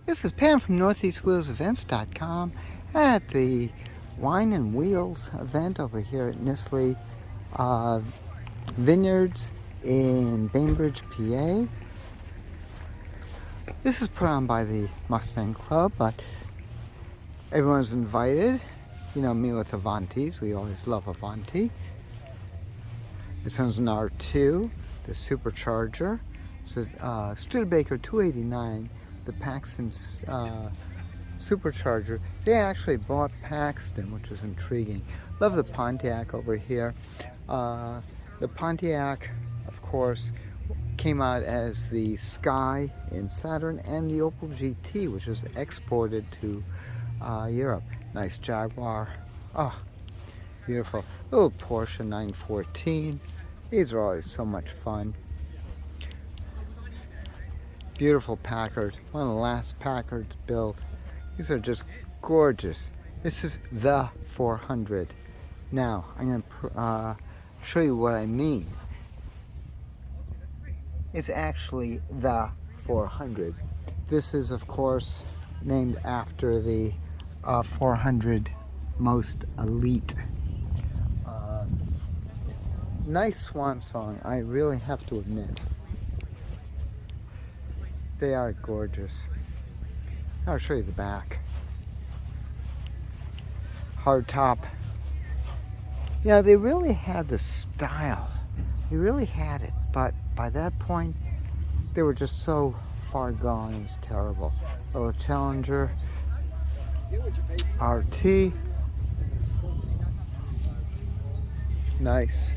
This is Pam from NortheastWheelsEvents.com at the Wine and Wheels event over here at Nissley Vineyards in Bainbridge, PA. This is put on by the Mustang Club, but everyone's invited. You know me with Avantis, we always love Avanti. This one's an R2, the supercharger. This is Studebaker 289, the Paxton supercharger. They actually bought Paxton, which was intriguing. Love the Pontiac over here. The Pontiac, of course, came out as the Sky in Saturn, and the Opel GT, which was exported to Europe. Nice Jaguar. Oh, beautiful. Little Porsche 914. These are always so much fun. Beautiful Packard. One of the last Packards built. These are just gorgeous. This is the 400. Now, I'm going to show you what I mean. It's actually the 400. This is, of course, named after the 400 most elite. Nice swan song, I really have to admit. They are gorgeous. I'll show you the back. Hard top. Yeah, they really had the style. They really had it, but by that point, they were just so far gone. It was terrible. A little Challenger RT. Nice.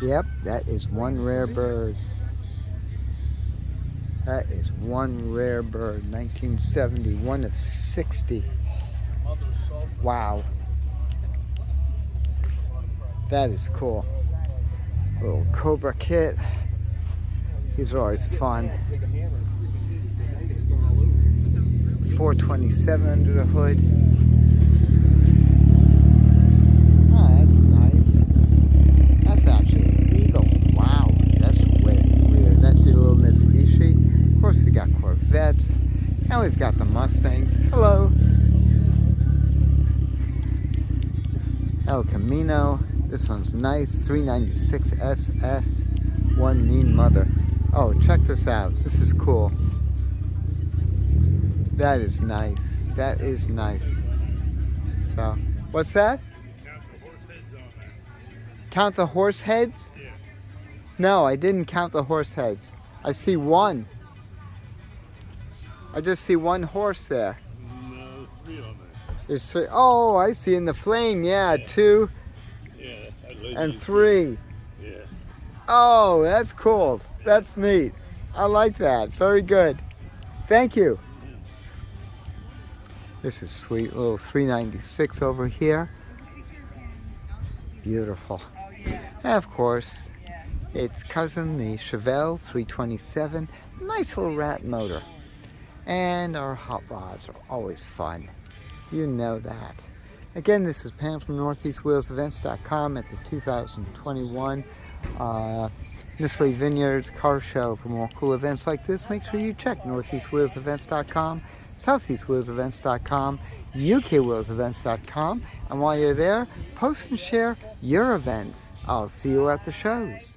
Yep, that is one rare bird. That is one rare bird. 1970, one of 60. Wow. That is cool. Little Cobra kit. These are always fun. 427 under the hood. Oh, that's nice. That's actually an Eagle. Wow, that's weird. That's the little Mitsubishi. Of course, we got Corvettes, and we've got the Mustangs. Hello. El Camino. This one's nice. 396 SS. One mean mother. Oh, check this out. This is cool. That is nice. That is nice. So, what's that? Count the horse heads? Yeah. No, I didn't count the horse heads. I see one. I just see one horse there. No, three on there. There's three. Oh, I see in the flame. Yeah, two. Yeah, and three. Yeah. Oh, that's cool. That's neat. I like that. Very good. Thank you. This is sweet. Little 396 over here. Beautiful. And of course, its cousin, the Chevelle 327. Nice little rat motor. And our hot rods are always fun. You know that. Again, this is Pam from NortheastWheelsEvents.com at the 2021 Nissley Vineyards Car Show. For more cool events like this, make sure you check NortheastWheelsEvents.com, SoutheastWheelsEvents.com, UKWheelsEvents.com, and while you're there, post and share your events. I'll see you at the shows.